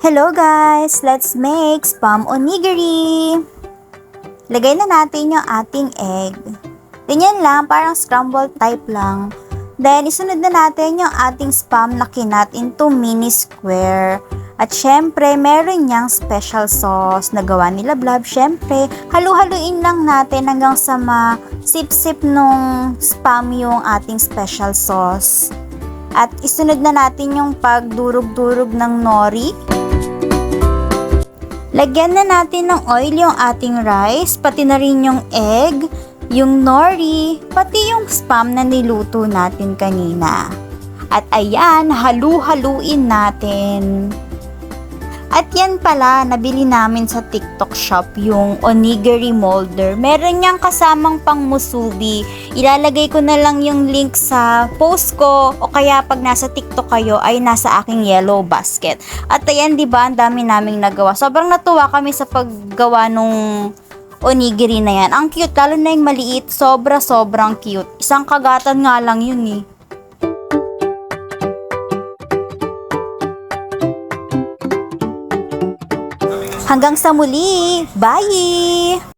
Hello guys! Let's make spam onigiri! Lagay na natin yung ating egg. Ganyan lang, parang scrambled type lang. Then, isunod na natin yung ating spam na kinat into mini square. At syempre, meron niyang special sauce na gawa nila Blab. Syempre, halu-haluin lang natin hanggang sa ma-sip-sip nung spam yung ating special sauce. At isunod na natin yung pagdurog-durog ng nori. Lagyan na natin ng oil yung ating rice, pati na rin yung egg, yung nori, pati yung spam na niluto natin kanina. At ayan, halu-haluin natin. At yan pala, nabili namin sa TikTok shop yung onigiri molder. Meron niyang kasamang pang musubi. Ilalagay ko na lang yung link sa post ko o kaya pag nasa TikTok kayo ay nasa aking yellow basket. At ayan, di ba, ang dami naming nagawa. Sobrang natuwa kami sa paggawa nung onigiri na yan. Ang cute, lalo na yung maliit, sobrang cute. Isang kagatan nga lang yun eh. Hanggang sa muli, bye!